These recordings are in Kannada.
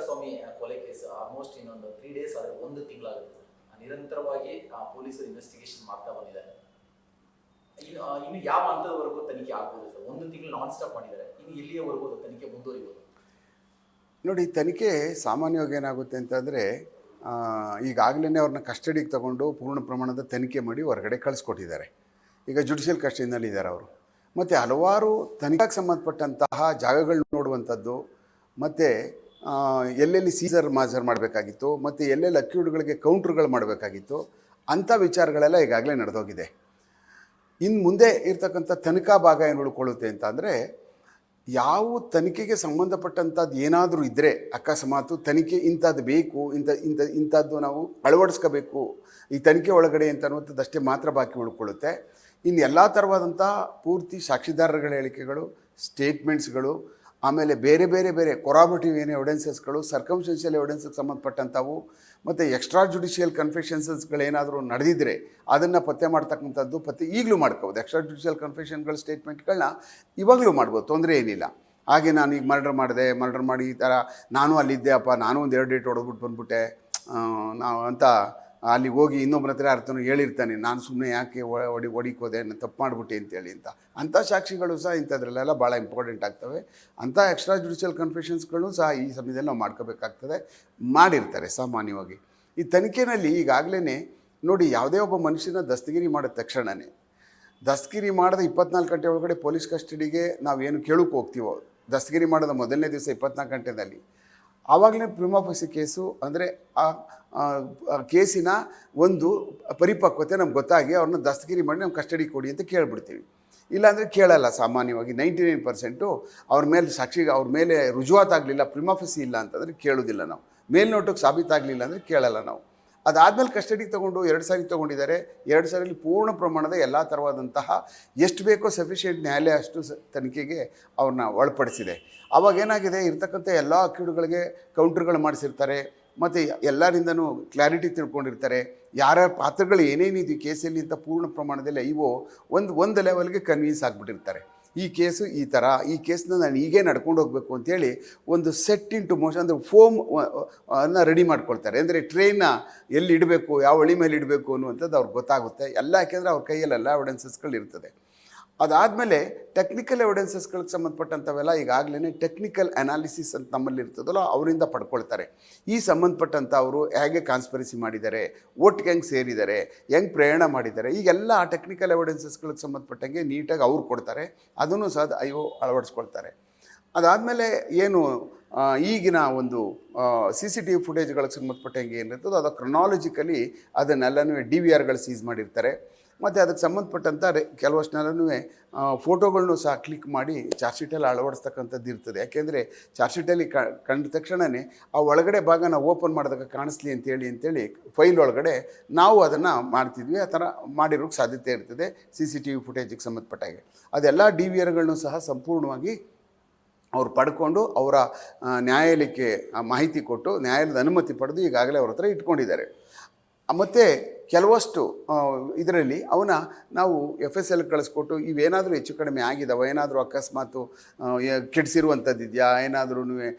ಸ್ವಾಮಿ ಕೊಲೆ ಕೇಸ್ ಆಲ್ಮೋಸ್ಟ್ ಇನ್ನೊಂದು 3 ಡೇಸ್ ಆದರೆ 1 ತಿಂಗಳಾಗುತ್ತೆ. ನಿರಂತರವಾಗಿ ಪೊಲೀಸರು ಇನ್ವೆಸ್ಟಿಗೇಷನ್ ಮಾಡ್ತಾ ಬಂದಿದ್ದಾರೆ. ಇನ್ನು ಯಾವ ಹಂತದವರೆಗೂ ತನಿಖೆ ಆಗ್ಬೋದು ಸರ್? 1 ತಿಂಗಳು ನಾನ್ ಸ್ಟಾಪ್ ಮಾಡಿದ್ದಾರೆ. ಇನ್ನು ಎಲ್ಲಿಯವರೆಗೂ ತನಿಖೆ ಮುಂದುವರಿಬೋದು? ನೋಡಿ, ತನಿಖೆ ಸಾಮಾನ್ಯವಾಗಿ ಏನಾಗುತ್ತೆ ಅಂತಂದರೆ, ಈಗಾಗಲೇ ಅವ್ರನ್ನ ಕಸ್ಟಡಿಗೆ ತಗೊಂಡು ಪೂರ್ಣ ಪ್ರಮಾಣದ ತನಿಖೆ ಮಾಡಿ ಹೊರಗಡೆ ಕಳಿಸ್ಕೊಟ್ಟಿದ್ದಾರೆ. ಈಗ ಜುಡಿಷಿಯಲ್ ಕಸ್ಟಡಿನಲ್ಲಿದ್ದಾರೆ ಅವರು. ಮತ್ತು ಹಲವಾರು ತನಿಖೆಗೆ ಸಂಬಂಧಪಟ್ಟಂತಹ ಜಾಗಗಳನ್ನ ನೋಡುವಂಥದ್ದು, ಮತ್ತು ಎಲ್ಲೆಲ್ಲಿ ಸೀಸರ್ ಮಾಜರ್ ಮಾಡಬೇಕಾಗಿತ್ತು, ಮತ್ತು ಎಲ್ಲೆಲ್ಲಿ ಅಕ್ಯೂಡ್ಗಳಿಗೆ ಕೌಂಟ್ರುಗಳು ಮಾಡಬೇಕಾಗಿತ್ತು, ಅಂಥ ವಿಚಾರಗಳೆಲ್ಲ ಈಗಾಗಲೇ ನಡೆದೋಗಿದೆ. ಇನ್ನು ಮುಂದೆ ಇರ್ತಕ್ಕಂಥ ತನಿಖಾ ಭಾಗ ಏನು ಉಳ್ಕೊಳ್ಳುತ್ತೆ ಅಂತ ಅಂದರೆ, ಯಾವ ತನಿಖೆಗೆ ಸಂಬಂಧಪಟ್ಟಂಥದ್ದು ಏನಾದರೂ ಇದ್ದರೆ ಅಕಸ್ಮಾತು ತನಿಖೆ ಇಂಥದ್ದು ಬೇಕು, ಇಂಥದ್ದು ನಾವು ಅಳವಡಿಸ್ಕೋಬೇಕು ಈ ತನಿಖೆ ಒಳಗಡೆ ಅಂತ ಅನ್ನುವಂಥದ್ದಷ್ಟೇ ಮಾತ್ರ ಬಾಕಿ ಉಳ್ಕೊಳ್ಳುತ್ತೆ. ಇನ್ನು ಎಲ್ಲ ಥರವಾದಂಥ ಪೂರ್ತಿ ಸಾಕ್ಷಿದಾರಗಳ ಹೇಳಿಕೆಗಳು, ಸ್ಟೇಟ್ಮೆಂಟ್ಸ್ಗಳು, ಆಮೇಲೆ ಬೇರೆ ಬೇರೆ ಬೇರೆ ಕೊರಾಬರೇಟಿವ್ ಏನು ಎವಿಡೆನ್ಸಸ್ಗಳು, ಸರ್ಕಮ್ಸ್ಟೆನ್ಷಿಯಲ್ ಎವಿಡೆನ್ಸ್ಗೆ ಸಂಬಂಧಪಟ್ಟಂಥವು, ಮತ್ತು ಎಕ್ಸ್ಟ್ರಾ ಜುಡಿಷಿಯಲ್ ಕನ್ಫೆಷನ್ಸಸ್ಗಳೇನಾದರೂ ನಡೆದಿದ್ದರೆ ಅದನ್ನು ಪತ್ತೆ ಮಾಡ್ತಕ್ಕಂಥದ್ದು ಈಗಲೂ ಮಾಡ್ಕೋಬೋದು. ಎಕ್ಸ್ಟ್ರಾ ಜುಡಿಷಿಯಲ್ ಕನ್ಫೆಷನ್ಗಳ ಸ್ಟೇಟ್ಮೆಂಟ್ಗಳನ್ನ ಇವಾಗಲೂ ಮಾಡ್ಬೋದು, ತೊಂದರೆ ಏನಿಲ್ಲ. ಹಾಗೆ ನಾನು ಈಗ ಮರ್ಡರ್ ಮಾಡಿ ಈ ಥರ ನಾನು ಅಲ್ಲಿದ್ದೆ ಅಪ್ಪ, ನಾನು ಒಂದು 2 ಡೇಟ್ ಹೊಡೆದ್ಬಿಟ್ಟು ಬಂದುಬಿಟ್ಟೆ ನಾವು ಅಂತ ಅಲ್ಲಿಗೆ ಹೋಗಿ ಇನ್ನೊಬ್ಬರ ಹತ್ರ ಅರ್ಥನೂ ಹೇಳಿರ್ತಾನೆ, ನಾನು ಸುಮ್ಮನೆ ಯಾಕೆ ಹೊಡಿಕೋದೆ, ನಾನು ತಪ್ಪು ಮಾಡಿಬಿಟ್ಟೆ ಅಂತೇಳಿ ಅಂಥ ಸಾಕ್ಷಿಗಳು ಸಹ ಇಂಥದ್ರಲ್ಲೆಲ್ಲ ಭಾಳ ಇಂಪಾರ್ಟೆಂಟ್ ಆಗ್ತವೆ. ಅಂಥ ಎಕ್ಸ್ಟ್ರಾ ಜುಡಿಷಿಯಲ್ ಕನ್ಫೆಷನ್ಸ್ಗಳು ಸಹ ಈ ಸಮಯದಲ್ಲಿ ನಾವು ಮಾಡ್ಕೋಬೇಕಾಗ್ತದೆ, ಮಾಡಿರ್ತಾರೆ ಸಾಮಾನ್ಯವಾಗಿ. ಈ ತನಿಖೆಯಲ್ಲಿ ಈಗಾಗಲೇ ನೋಡಿ, ಯಾವುದೇ ಒಬ್ಬ ಮನುಷ್ಯನ ದಸ್ತಗಿರಿ ಮಾಡಿದ ತಕ್ಷಣವೇ, ದಸ್ತಗಿರಿ ಮಾಡಿದ 24 ಗಂಟೆ ಒಳಗಡೆ ಪೊಲೀಸ್ ಕಸ್ಟಡಿಗೆ ನಾವೇನು ಕೇಳೋಕ್ಕೆ ಹೋಗ್ತೀವೋ, ದಸ್ತಗಿರಿ ಮಾಡಿದ ಮೊದಲನೇ ದಿವಸ 24 ಗಂಟೆಯಲ್ಲಿ ಆವಾಗಲೇ ಪ್ರಿಮಾ ಫೇಸಿ ಕೇಸು ಅಂದರೆ ಆ ಕೇಸಿನ ಒಂದು ಪರಿಪಕ್ವತೆ ನಮ್ಗೆ ಗೊತ್ತಾಗಿ ಅವ್ರನ್ನ ದಸ್ತಗಿರಿ ಮಾಡಿ ನಮ್ಮ ಕಸ್ಟಡಿ ಕೊಡಿ ಅಂತ ಕೇಳಿಬಿಡ್ತೀವಿ. ಇಲ್ಲಾಂದರೆ ಕೇಳಲ್ಲ. ಸಾಮಾನ್ಯವಾಗಿ 99% ಅವ್ರ ಮೇಲೆ ರುಜುವಾತಾಗಲಿಲ್ಲ, ಪ್ರಿಮಾ ಫೇಸಿ ಇಲ್ಲ ಅಂತಂದರೆ ಕೇಳೋದಿಲ್ಲ ನಾವು. ಮೇಲ್ನೋಟಕ್ಕೆ ಸಾಬೀತಾಗಲಿಲ್ಲ ಅಂದರೆ ಕೇಳಲ್ಲ ನಾವು. ಅದಾದಮೇಲೆ ಕಸ್ಟಡಿಗೆ ತೊಗೊಂಡು 2 ಸಾರಿ ತೊಗೊಂಡಿದ್ದಾರೆ. 2 ಸಾರಿಯಲ್ಲಿ ಪೂರ್ಣ ಪ್ರಮಾಣದ ಎಲ್ಲ ಥರವಾದಂತಹ ಎಷ್ಟು ಬೇಕೋ ಸಫಿಷಿಯೆಂಟ್ ನ್ಯಾಯಾಲಯ ಅಷ್ಟು ತನಿಖೆಗೆ ಅವ್ರನ್ನ ಒಳಪಡಿಸಿದೆ. ಅವಾಗೇನಾಗಿದೆ, ಇರ್ತಕ್ಕಂಥ ಎಲ್ಲ ಅಕ್ಯೂಡ್ಗಳಿಗೆ ಕೌಂಟ್ರ್ಗಳು ಮಾಡಿಸಿರ್ತಾರೆ, ಮತ್ತು ಎಲ್ಲರಿಂದನೂ ಕ್ಲಾರಿಟಿ ತಿಳ್ಕೊಂಡಿರ್ತಾರೆ, ಯಾರ್ಯಾರ ಪಾತ್ರಗಳು ಏನೇನಿದೆ ಕೇಸಲ್ಲಿ ಅಂತ ಪೂರ್ಣ ಪ್ರಮಾಣದಲ್ಲಿ ಒಂದು ಲೆವೆಲ್ಗೆ ಕನ್ವಿನ್ಸ್ ಆಗಿಬಿಟ್ಟಿರ್ತಾರೆ. ಈ ಕೇಸು ಈ ಥರ, ಈ ಕೇಸನ್ನ ನಾನು ಹೀಗೆ ನಡ್ಕೊಂಡು ಹೋಗಬೇಕು ಅಂತೇಳಿ ಒಂದು ಸೆಟ್ ಇಂಟು ಮೋಷನ್ ಅಂದರೆ ಫೋಮ್ ಅನ್ನು ರೆಡಿ ಮಾಡ್ಕೊಳ್ತಾರೆ. ಅಂದರೆ ಟ್ರೈನ್ನ ಎಲ್ಲಿ ಇಡಬೇಕು, ಯಾವ ಹಳಿ ಮೇಲೆ ಇಡಬೇಕು ಅನ್ನುವಂಥದ್ದು ಅವ್ರಿಗೆ ಗೊತ್ತಾಗುತ್ತೆ ಎಲ್ಲ. ಯಾಕೆಂದರೆ ಅವ್ರ ಕೈಯಲ್ಲೆಲ್ಲ ಎವಿಡೆನ್ಸಸ್ಗಳು ಇರ್ತದೆ. ಅದಾದಮೇಲೆ ಟೆಕ್ನಿಕಲ್ ಎವಿಡೆನ್ಸಸ್ಗಳಿಗೆ ಸಂಬಂಧಪಟ್ಟಂಥವೆಲ್ಲ ಈಗಾಗಲೇ ಟೆಕ್ನಿಕಲ್ ಅನಾಲಿಸಿಸ್ ಅಂತ ನಮ್ಮಲ್ಲಿ ಇರ್ತದಲ್ಲ, ಅವರಿಂದ ಪಡ್ಕೊಳ್ತಾರೆ. ಈ ಸಂಬಂಧಪಟ್ಟಂಥ ಅವರು ಹೇಗೆ ಕಾನ್ಸ್ಪಿರಸಿ ಮಾಡಿದ್ದಾರೆ, ಒಟ್ಟಿಗೆ ಹೆಂಗೆ ಸೇರಿದ್ದಾರೆ, ಹೆಂಗೆ ಪ್ರಯಾಣ ಮಾಡಿದ್ದಾರೆ, ಈಗೆಲ್ಲ ಟೆಕ್ನಿಕಲ್ ಎವಿಡೆನ್ಸಸ್ಗಳಿಗೆ ಸಂಬಂಧಪಟ್ಟಂಗೆ ನೀಟಾಗಿ ಅವ್ರು ಕೊಡ್ತಾರೆ. ಅದನ್ನು ಸಹ ಅಳವಡಿಸ್ಕೊಳ್ತಾರೆ. ಅದಾದಮೇಲೆ ಏನು ಈಗಿನ ಒಂದು CCTV ಫುಟೇಜ್ಗಳಿಗೆ ಸಂಬಂಧಪಟ್ಟಂಗೆ ಏನಿರ್ತದೋ ಅದು ಕ್ರೊನಾಲಜಿಕಲಿ ಅದನ್ನೆಲ್ಲನೂ DVRಗಳು ಸೀಸ್ ಮಾಡಿರ್ತಾರೆ. ಮತ್ತು ಅದಕ್ಕೆ ಸಂಬಂಧಪಟ್ಟಂಥ ಕೆಲವಷ್ಟನ್ನೆಲ್ಲನೂ ಫೋಟೋಗಳನ್ನೂ ಸಹ ಕ್ಲಿಕ್ ಮಾಡಿ ಚಾರ್ಜ್ ಶೀಟಲ್ಲಿ ಅಳವಡಿಸ್ತಕ್ಕಂಥದ್ದು ಇರ್ತದೆ. ಯಾಕೆಂದರೆ ಚಾರ್ಜ್ ಶೀಟಲ್ಲಿ ಕಂಡ ತಕ್ಷಣವೇ ಆ ಒಳಗಡೆ ಭಾಗ ನಾವು ಓಪನ್ ಮಾಡಿದಾಗ ಕಾಣಿಸ್ಲಿ ಅಂತೇಳಿ ಫೈಲ್ ಒಳಗಡೆ ನಾವು ಅದನ್ನು ಮಾಡ್ತಿದ್ವಿ. ಆ ಥರ ಮಾಡಿರೋಕ್ಕೆ ಸಾಧ್ಯತೆ ಇರ್ತದೆ CCTV ಫುಟೇಜಿಗೆ ಸಂಬಂಧಪಟ್ಟಾಗೆ. ಅದೆಲ್ಲ DVRಗಳನ್ನೂ ಸಹ ಸಂಪೂರ್ಣವಾಗಿ ಅವ್ರು ಪಡ್ಕೊಂಡು ಅವರ ನ್ಯಾಯಾಲಯಕ್ಕೆ ಮಾಹಿತಿ ಕೊಟ್ಟು ನ್ಯಾಯಾಲಯದ ಅನುಮತಿ ಪಡೆದು ಈಗಾಗಲೇ ಅವ್ರ ಹತ್ರ ಇಟ್ಕೊಂಡಿದ್ದಾರೆ. ಮತ್ತು ಕೆಲವಷ್ಟು ಇದರಲ್ಲಿ ನಾವು FSL ಕಳಿಸ್ಕೊಟ್ಟು ಇವೇನಾದರೂ ಹೆಚ್ಚು ಕಡಿಮೆ ಆಗಿದ್ದಾವೆ, ಏನಾದರೂ ಅಕಸ್ಮಾತು ಕೆಡಿಸಿರುವಂಥದ್ದಿದೆಯಾ, ಏನಾದರೂ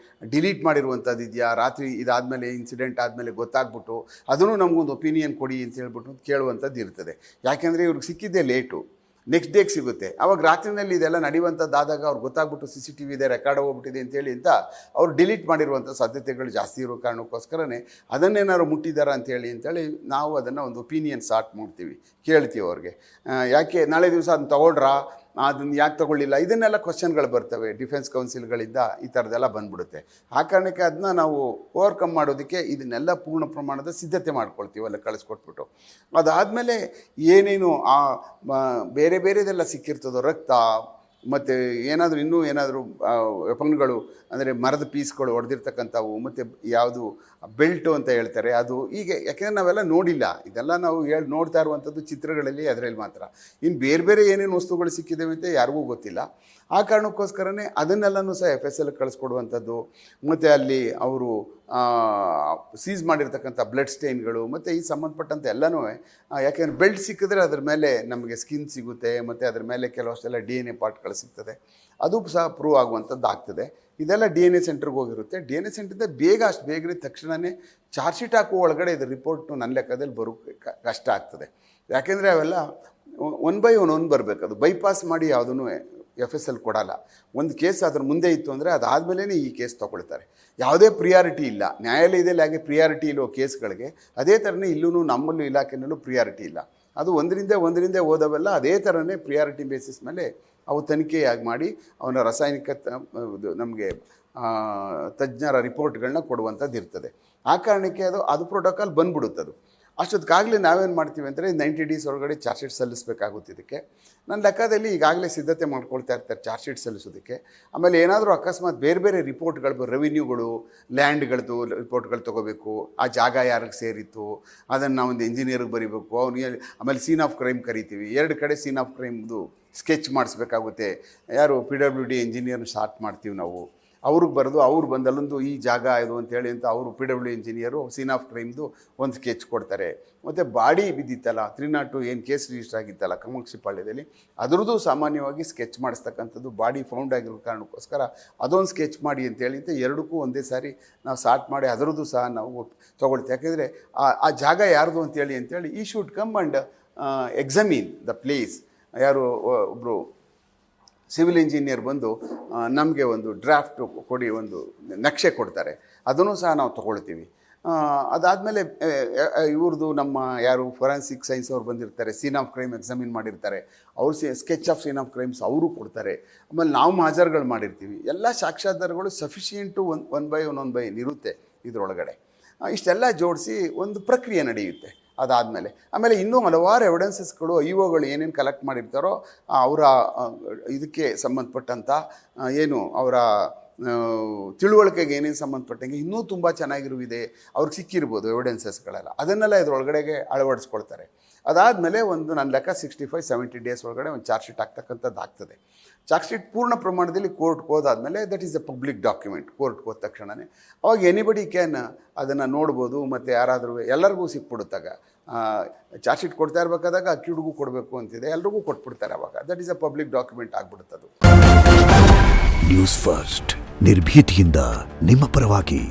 ಡಿಲೀಟ್ ಮಾಡಿರುವಂಥದ್ದಿದೆಯಾ, ರಾತ್ರಿ ಇದಾದಮೇಲೆ ಇನ್ಸಿಡೆಂಟ್ ಆದಮೇಲೆ ಗೊತ್ತಾಗ್ಬಿಟ್ಟು ಅದನ್ನು ನಮಗೊಂದು ಒಪಿನಿಯನ್ ಕೊಡಿ ಅಂತ ಹೇಳ್ಬಿಟ್ಟು ಕೇಳುವಂಥದ್ದು ಇರ್ತದೆ. ಯಾಕೆಂದರೆ ಇವ್ರಿಗೆ ಸಿಕ್ಕಿದ್ದೇ ಲೇಟು, ನೆಕ್ಸ್ಟ್ ಡೇಗೆ ಸಿಗುತ್ತೆ. ಆವಾಗ ರಾತ್ರಿನಲ್ಲಿ ಇದೆಲ್ಲ ನಡೆಯುವಂಥದ್ದಾದಾಗ ಅವ್ರು ಗೊತ್ತಾಗ್ಬಿಟ್ಟು CCTV ಇದೆ, ರೆಕಾರ್ಡ್ ಹೋಗ್ಬಿಟ್ಟಿದೆ ಅಂತೇಳಿ ಅವ್ರು ಡಿಲೀಟ್ ಮಾಡಿರುವಂಥ ಸಾಧ್ಯತೆಗಳು ಜಾಸ್ತಿ ಇರೋ ಕಾರಣಕ್ಕೋಸ್ಕರನೇ ಅದನ್ನೇನಾದ್ರು ಮುಟ್ಟಿದ್ದಾರಾ ಅಂತೇಳಿ ನಾವು ಅದನ್ನು ಒಂದು ಒಪಿನಿಯನ್ ಸಾರ್ಟ್ ಮಾಡ್ತೀವಿ, ಕೇಳ್ತೀವಿ ಅವ್ರಿಗೆ. ಯಾಕೆ ನಾಳೆ ದಿವಸ ಅದನ್ನ ತೊಗೊಳ್ರಾ, ಅದನ್ನು ಯಾಕೆ ತೊಗೊಳ್ಳಿಲ್ಲ, ಇದನ್ನೆಲ್ಲ ಕ್ವಶನ್ಗಳು ಬರ್ತವೆ ಡಿಫೆನ್ಸ್ ಕೌನ್ಸಿಲ್ಗಳಿಂದ. ಈ ಥರದ್ದೆಲ್ಲ ಬಂದ್ಬಿಡುತ್ತೆ. ಆ ಕಾರಣಕ್ಕೆ ಅದನ್ನ ನಾವು ಓವರ್ಕಮ್ ಮಾಡೋದಕ್ಕೆ ಇದನ್ನೆಲ್ಲ ಪೂರ್ಣ ಪ್ರಮಾಣದ ಸಿದ್ಧತೆ ಮಾಡ್ಕೊಳ್ತೀವಿ ಅಲ್ಲ ಕಳಿಸ್ಕೊಟ್ಬಿಟ್ಟು. ಅದಾದಮೇಲೆ ಏನೇನು ಬೇರೆ ಬೇರೆದೆಲ್ಲ ಸಿಕ್ಕಿರ್ತದೋ, ರಕ್ತ ಮತ್ತು ಇನ್ನೂ ಏನಾದರೂ ವೆಪನ್ಗಳು ಅಂದರೆ ಮರದ ಪೀಸ್ಗಳು ಹೊಡೆದಿರ್ತಕ್ಕಂಥವು, ಮತ್ತು ಯಾವುದು ಬೆಲ್ಟು ಅಂತ ಹೇಳ್ತಾರೆ ಅದು. ಹೀಗೆ ಯಾಕೆಂದರೆ ನಾವೆಲ್ಲ ನೋಡಿಲ್ಲ, ಇದೆಲ್ಲ ನಾವು ನೋಡ್ತಾ ಇರುವಂಥದ್ದು ಚಿತ್ರಗಳಲ್ಲಿ, ಅದರಲ್ಲಿ ಮಾತ್ರ. ಇನ್ನು ಬೇರೆ ಬೇರೆ ಏನೇನು ವಸ್ತುಗಳು ಸಿಕ್ಕಿದ್ದೇವೆ ಅಂತ ಯಾರಿಗೂ ಗೊತ್ತಿಲ್ಲ. ಆ ಕಾರಣಕ್ಕೋಸ್ಕರನೇ ಅದನ್ನೆಲ್ಲನೂ ಸಹ FSL ಕಳಿಸ್ಕೊಡುವಂಥದ್ದು. ಮತ್ತು ಅಲ್ಲಿ ಅವರು ಸೀಸ್ ಮಾಡಿರ್ತಕ್ಕಂಥ ಬ್ಲಡ್ ಸ್ಟೈನ್ಗಳು ಮತ್ತು ಈ ಸಂಬಂಧಪಟ್ಟಂತೆ ಎಲ್ಲನೂ ಯಾಕೆಂದರೆ ಬೆಲ್ಟ್ ಸಿಕ್ಕಿದ್ರೆ ಅದ್ರ ಮೇಲೆ ನಮಗೆ ಸ್ಕಿನ್ ಸಿಗುತ್ತೆ ಮತ್ತು ಅದ್ರ ಮೇಲೆ ಕೆಲವಷ್ಟೆಲ್ಲ DNA ಪಾರ್ಟ್ಗಳು ಸಿಗ್ತದೆ, ಅದು ಸಹ ಪ್ರೂವ್ ಆಗುವಂಥದ್ದು ಆಗ್ತದೆ. ಇದೆಲ್ಲ DNA ಸೆಂಟ್ರಿಗೆ ಹೋಗಿರುತ್ತೆ. DNA ಸೆಂಟ್ರಿಂದ ಅಷ್ಟು ಬೇಗನೆ ತಕ್ಷಣವೇ ಚಾರ್ಜ್ ಶೀಟ್ ಹಾಕುವ ಒಳಗಡೆ ಇದು ರಿಪೋರ್ಟು ನನ್ನ ಲೆಕ್ಕದಲ್ಲಿ ಬರೋಕ್ಕೆ ಕಷ್ಟ ಆಗ್ತದೆ. ಯಾಕೆಂದರೆ ಅವೆಲ್ಲ 1 by 1 ಬರಬೇಕು. ಅದು ಬೈಪಾಸ್ ಮಾಡಿ ಯಾವುದೂ FSL ಕೊಡಲ್ಲ. ಒಂದು ಕೇಸ್ ಅದ್ರ ಮುಂದೆ ಇತ್ತು ಅಂದರೆ ಅದಾದಮೇಲೆ ಈ ಕೇಸ್ ತೊಗೊಳ್ತಾರೆ. ಯಾವುದೇ ಪ್ರಿಯಾರಿಟಿ ಇಲ್ಲ. ನ್ಯಾಯಾಲಯದಲ್ಲಿ ಹಾಗೆ ಪ್ರಿಯಾರಿಟಿ ಇಲ್ಲೋ ಕೇಸ್ಗಳಿಗೆ, ಅದೇ ಥರನೇ ಇಲ್ಲೂ ನಮ್ಮಲ್ಲೂ ಇಲಾಖೆನಲ್ಲೂ ಪ್ರಿಯಾರಿಟಿ ಇಲ್ಲ. ಅದು ಒಂದರಿಂದ ಓದವೆಲ್ಲ ಅದೇ ಥರನೇ ಪ್ರಿಯಾರಿಟಿ ಬೇಸಿಸ್ ಮೇಲೆ ಅವು ತನಿಖೆಯಾಗಿ ಮಾಡಿ ಅವನ ರಾಸಾಯನಿಕ ನಮಗೆ ತಜ್ಞರ ರಿಪೋರ್ಟ್ಗಳನ್ನ ಕೊಡುವಂಥದ್ದು ಇರ್ತದೆ. ಆ ಕಾರಣಕ್ಕೆ ಅದು ಪ್ರೋಟೋಕಾಲ್ ಬಂದ್ಬಿಡುತ್ತದು. ಅಷ್ಟೊತ್ತಿಗಾಗಲೇ ನಾವೇನು ಮಾಡ್ತೀವಿ ಅಂದರೆ 90 days ಒಳಗಡೆ ಚಾರ್ಜ್ ಶೀಟ್ ಸಲ್ಲಿಸಬೇಕಾಗುತ್ತೆ. ಇದಕ್ಕೆ ನನ್ನ ಲೆಕ್ಕದಲ್ಲಿ ಈಗಾಗಲೇ ಸಿದ್ಧತೆ ಮಾಡ್ಕೊಳ್ತಾ ಇರ್ತಾರೆ ಚಾರ್ಜ್ ಶೀಟ್ ಸಲ್ಲಿಸೋದಕ್ಕೆ. ಆಮೇಲೆ ಏನಾದರೂ ಅಕಸ್ಮಾತ್ ಬೇರೆ ರಿಪೋರ್ಟ್ಗಳು, ರೆವಿನ್ಯೂಗಳು, ಲ್ಯಾಂಡ್ಗಳದ್ದು ರಿಪೋರ್ಟ್ಗಳು ತೊಗೋಬೇಕು, ಆ ಜಾಗ ಯಾರಿಗೆ ಸೇರಿತ್ತು ಅದನ್ನು ನಾವೊಂದು ಇಂಜಿನಿಯರ್ಗೆ ಬರೀಬೇಕು. ಅವನಿಗೆ ಆಮೇಲೆ ಸೀನ್ ಆಫ್ ಕ್ರೈಮ್ ಕರಿತೀವಿ. 2 ಕಡೆ ಸೀನ್ ಆಫ್ ಕ್ರೈಮ್ದು ಸ್ಕೆಚ್ ಮಾಡಿಸ್ಬೇಕಾಗುತ್ತೆ. ಯಾರು PWD ಇಂಜಿನಿಯರ್ನ ಸ್ಟಾರ್ಟ್ ಮಾಡ್ತೀವಿ ನಾವು, ಅವ್ರಿಗೆ ಬರೆದು ಅವ್ರು ಬಂದು ಅಲ್ಲೊಂದು ಈ ಜಾಗ ಇದು ಅಂತೇಳಿ ಅಂತ ಅವರು PWD ಇಂಜಿನಿಯರು ಸೀನ್ ಆಫ್ ಕ್ರೈಮ್ದು ಒಂದು ಸ್ಕೆಚ್ ಕೊಡ್ತಾರೆ. ಮತ್ತು ಬಾಡಿ ಬಿದ್ದಿತ್ತಲ್ಲ 302 ಏನು ಕೇಸ್ ರಿಜಿಸ್ಟರ್ ಆಗಿತ್ತಲ್ಲ ಕಾಮಾಕ್ಷಿಪಾಳ್ಯದಲ್ಲಿ, ಅದರದ್ದು ಸಾಮಾನ್ಯವಾಗಿ ಸ್ಕೆಚ್ ಮಾಡಿಸ್ತಕ್ಕಂಥದ್ದು ಬಾಡಿ ಫೌಂಡ್ ಆಗಿರೋ ಕಾರಣಕ್ಕೋಸ್ಕರ ಅದೊಂದು ಸ್ಕೆಚ್ ಮಾಡಿ ಅಂತೇಳಿ ಅಂತ 2ಕ್ಕೂ ಒಂದೇ ಸಾರಿ ನಾವು ಸಾರ್ಟ್ ಮಾಡಿ ಅದರದ್ದು ಸಹ ನಾವು ತೊಗೊಳ್ತೀವಿ. ಯಾಕೆಂದರೆ ಆ ಜಾಗ ಯಾರ್ದು ಅಂತೇಳಿ ಈ should come and examine the place. ಯಾರು ಒಬ್ಬರು ಸಿವಿಲ್ ಇಂಜಿನಿಯರ್ ಬಂದು ನಮಗೆ ಒಂದು ಡ್ರಾಫ್ಟ್ ಕೊಡಿ, ಒಂದು ನಕ್ಷೆ ಕೊಡ್ತಾರೆ, ಅದನ್ನು ಸಹ ನಾವು ತೊಗೊಳ್ತೀವಿ. ಅದಾದಮೇಲೆ ಇವ್ರದ್ದು ನಮ್ಮ ಯಾರು ಫೊರೆನ್ಸಿಕ್ ಸೈನ್ಸ್ ಅವ್ರು ಬಂದಿರ್ತಾರೆ, ಸೀನ್ ಆಫ್ ಕ್ರೈಮ್ ಎಕ್ಸಾಮಿನ್ ಮಾಡಿರ್ತಾರೆ, ಅವ್ರು sketch of scene of crimes ಅವರು ಕೊಡ್ತಾರೆ. ಆಮೇಲೆ ನಾವು ಹಾಜರುಗಳು ಮಾಡಿರ್ತೀವಿ. ಎಲ್ಲ ಸಾಕ್ಷ್ಯಾಧಾರಗಳು ಸಫಿಷಿಯೆಂಟು 1 by 1 ಇರುತ್ತೆ ಇದರೊಳಗಡೆ. ಇಷ್ಟೆಲ್ಲ ಜೋಡಿಸಿ ಒಂದು ಪ್ರಕ್ರಿಯೆ ನಡೆಯುತ್ತೆ. ಅದಾದಮೇಲೆ ಇನ್ನೂ ಹಲವಾರು ಎವಿಡೆನ್ಸಸ್ಗಳು IOಗಳು ಏನೇನು ಕಲೆಕ್ಟ್ ಮಾಡಿರ್ತಾರೋ ಅವರ ಇದಕ್ಕೆ ಸಂಬಂಧಪಟ್ಟಂಥ ಏನು ಅವರ ತಿಳುವಳಿಕೆಗೆ ಏನೇನು ಸಂಬಂಧಪಟ್ಟಂಗೆ ಇನ್ನೂ ತುಂಬ ಚೆನ್ನಾಗಿರುವಿದೆ ಅವ್ರಿಗೆ ಸಿಕ್ಕಿರ್ಬೋದು ಎವಿಡೆನ್ಸಸ್ಗಳೆಲ್ಲ, ಅದನ್ನೆಲ್ಲ ಇದರೊಳಗಡೆಗೆ ಅಳವಡಿಸ್ಕೊಳ್ತಾರೆ. ಅದಾದಮೇಲೆ ಒಂದು ನನ್ನ ಲೆಕ್ಕ 65-70 days ಒಳಗಡೆ ಒಂದು ಚಾರ್ಜ್ ಶೀಟ್ ಆಗ್ತಕ್ಕಂಥದ್ದು ಆಗ್ತದೆ. ಚಾರ್ಜ್ ಶೀಟ್ ಪೂರ್ಣ ಪ್ರಮಾಣದಲ್ಲಿ ಕೋರ್ಟ್ಗೆ ಹೋದಾದಮೇಲೆ that is a public document. ಕೋರ್ಟ್ಗೆ ಹೋದ ತಕ್ಷಣವೇ ಅವಾಗ ಎನಿಬಡಿ ಕ್ಯಾನ್ ಅದನ್ನು ನೋಡ್ಬೋದು. ಮತ್ತು ಯಾರಾದರೂ ಎಲ್ಲರಿಗೂ ಸಿಕ್ಬಿಡುತ್ತಾಗ ಚಾರ್ಜ್ ಶೀಟ್ ಕೊಡ್ತಾ ಇರಬೇಕಾದಾಗ ಅಕ್ಯೂಡ್ಗೂ ಕೊಡಬೇಕು ಅಂತಿದೆ, ಎಲ್ರಿಗೂ ಕೊಟ್ಬಿಡ್ತಾರೆ. ಅವಾಗ that is a public document ಆಗ್ಬಿಡುತ್ತದು. ನ್ಯೂಸ್ ಫಸ್ಟ್ ನಿರ್ಭೀತಿಯಿಂದ ನಿಮ್ಮ ಪರವಾಗಿ.